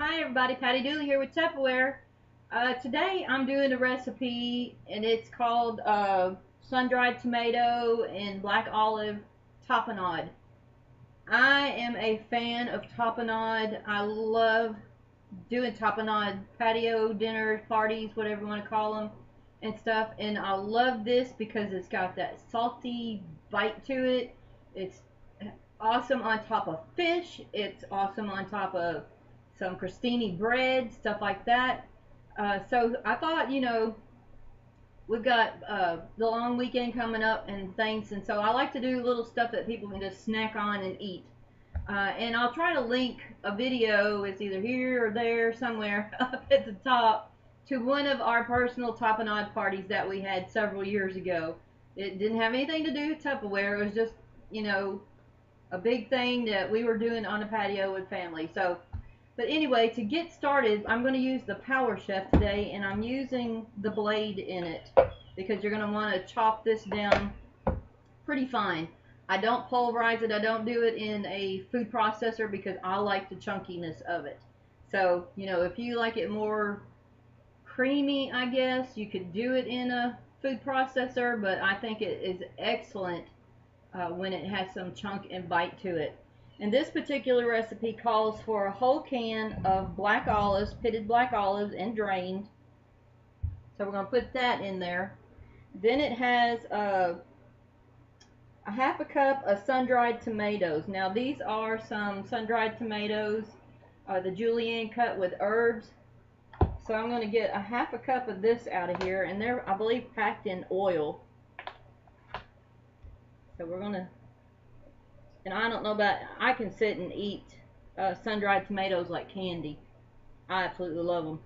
Hi everybody, Patty Dooley here with Tupperware. Today I'm doing a recipe and it's called sun-dried tomato and black olive tapenade. I am a fan of tapenade. I love doing tapenade patio dinners, parties, whatever you want to call them and stuff. And I love this because it's got that salty bite to it. It's awesome on top of fish. It's awesome on top of some crostini bread, stuff like that. So I thought, we've got the long weekend coming up and things, and so I like to do little stuff that people can just snack on and eat. And I'll try to link a video, it's either here or there somewhere up at the top, to one of our personal tapenade parties that we had several years ago. It didn't have anything to do with Tupperware. It was just, a big thing that we were doing on a patio with family. So, but anyway, to get started, I'm going to use the Power Chef today, and I'm using the blade in it because you're going to want to chop this down pretty fine. I don't pulverize it. I don't do it in a food processor because I like the chunkiness of it. So, if you like it more creamy, I guess, you could do it in a food processor, but I think it is excellent when it has some chunk and bite to it. And this particular recipe calls for a whole can of black olives, pitted black olives and drained. So we're going to put that in there. Then it has a half a cup of sun-dried tomatoes. Now these are some sun-dried tomatoes, the julienne cut with herbs. So I'm going to get a half a cup of this out of here, and they're, I believe, packed in oil. So we're going to, and I don't know about, I can sit and eat sun-dried tomatoes like candy. I absolutely love them.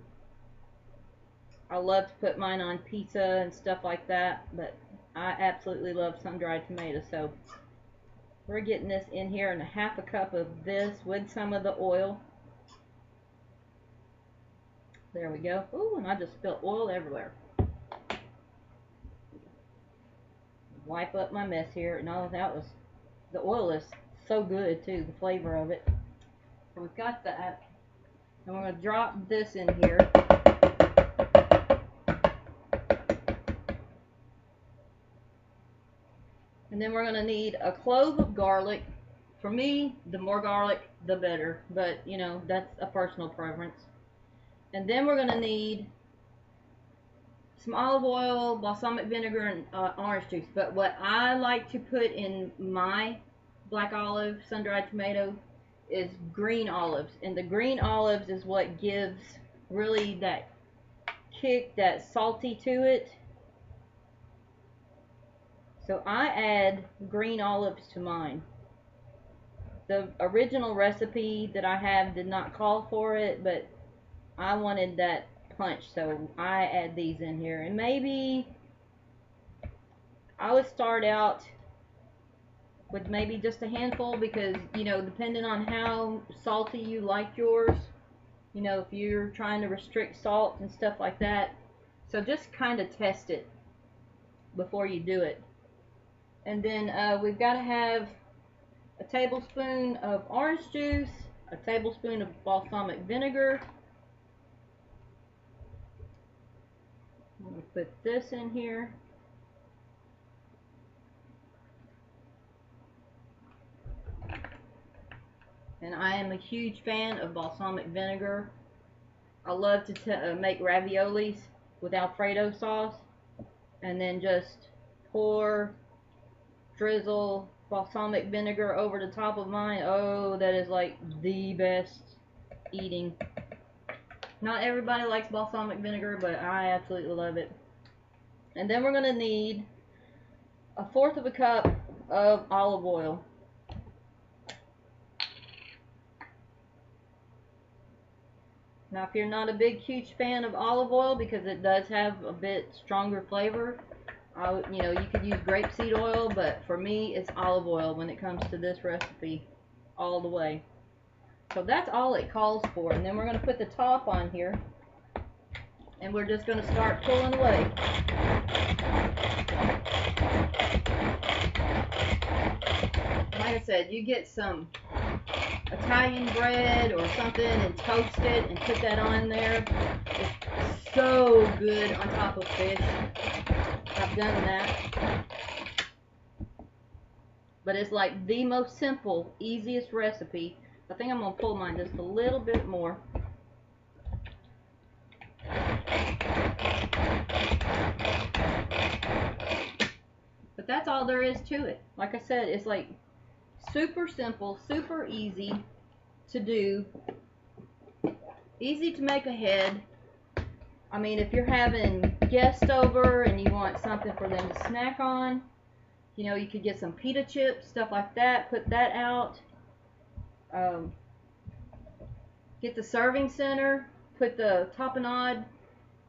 I love to put mine on pizza and stuff like that, but I absolutely love sun-dried tomatoes. So we're getting this in here, and a half a cup of this with some of the oil. There we go. Ooh, and I just spilled oil everywhere. Wipe up my mess here. No, that was, the oil is so good too, the flavor of it. So we've got that. And we're going to drop this in here. And then we're going to need a clove of garlic. For me, the more garlic, the better. But, that's a personal preference. And then we're going to need some olive oil, balsamic vinegar, and orange juice. But what I like to put in my black olive sun-dried tomato is green olives. And the green olives is what gives really that kick, that salty to it. So I add green olives to mine. The original recipe that I have did not call for it, but I wanted that punch, so I add these in here. And maybe I would start out with maybe just a handful because, depending on how salty you like yours, if you're trying to restrict salt and stuff like that. So just kind of test it before you do it. And then we've got to have a tablespoon of orange juice, a tablespoon of balsamic vinegar. I'm going to put this in here. And I am a huge fan of balsamic vinegar. I love to make raviolis with Alfredo sauce. And then just drizzle balsamic vinegar over the top of mine. Oh, that is like the best eating. Not everybody likes balsamic vinegar, but I absolutely love it. And then we're going to need a fourth of a cup of olive oil. Now, if you're not a big, huge fan of olive oil because it does have a bit stronger flavor, you could use grapeseed oil, but for me, it's olive oil when it comes to this recipe all the way. So that's all it calls for. And then we're going to put the top on here. And we're just going to start pulling away. Like I said, you get some Italian bread or something and toast it and put that on there. It's so good on top of fish. I've done that. But it's like the most simple, easiest recipe. I think I'm going to pull mine just a little bit more. But that's all there is to it. Like I said, it's like super simple, super easy to do, easy to make ahead. I mean, if you're having guests over and you want something for them to snack on, you know, you could get some pita chips, stuff like that, put that out. Get the serving center, put the tapenade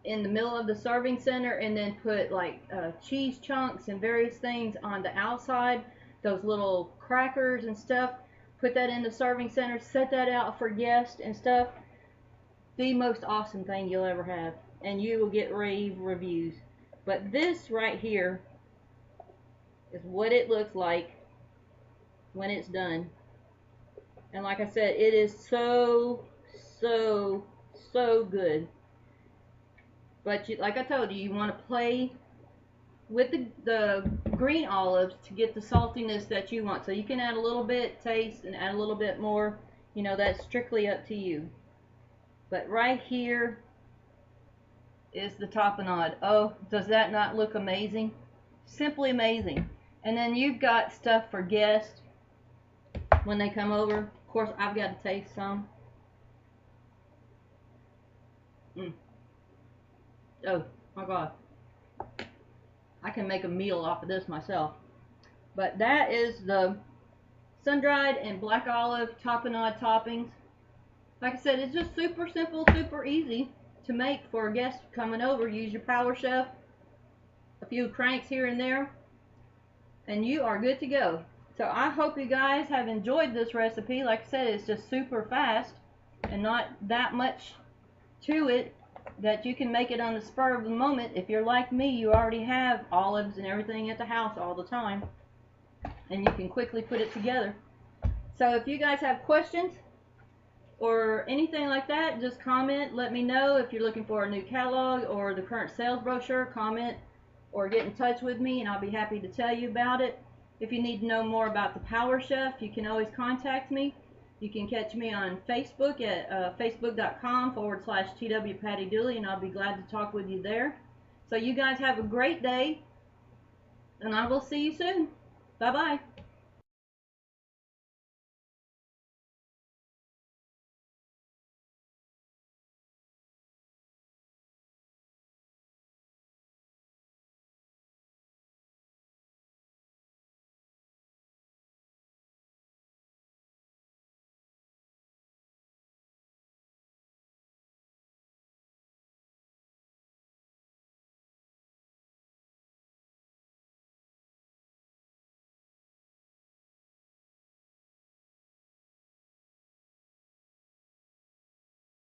in the middle of the serving center, and then put like cheese chunks and various things on the outside, those little crackers and stuff. Put that in the serving center, set that out for guests and stuff. The most awesome thing you'll ever have, and you will get rave reviews. But this right here is what it looks like when it's done. And like I said, it is so good. But like I told you, you want to play with the green olives to get the saltiness that you want. So you can add a little bit, taste, and add a little bit more. You know, that's strictly up to you. But right here is the tapenade. Oh, does that not look amazing? Simply amazing. And then you've got stuff for guests when they come over. Of course, I've got to taste some. Oh my God. I can make a meal off of this myself. But that is the sun-dried and black olive tapenade toppings. Like I said, it's just super simple, super easy to make for a guest coming over. Use your Power Chef, a few cranks here and there, and you are good to go. So I hope you guys have enjoyed this recipe. Like I said, it's just super fast and not that much to it, that you can make it on the spur of the moment. If you're like me, you already have olives and everything at the house all the time, and you can quickly put it together. So if you guys have questions or anything like that, just comment, let me know. If you're looking for a new catalog or the current sales brochure, comment or get in touch with me and I'll be happy to tell you about it. If you need to know more about the Power Chef, you can always contact me. You can catch me on Facebook at facebook.com/TW and I'll be glad to talk with you there. So you guys have a great day, and I will see you soon. Bye-bye.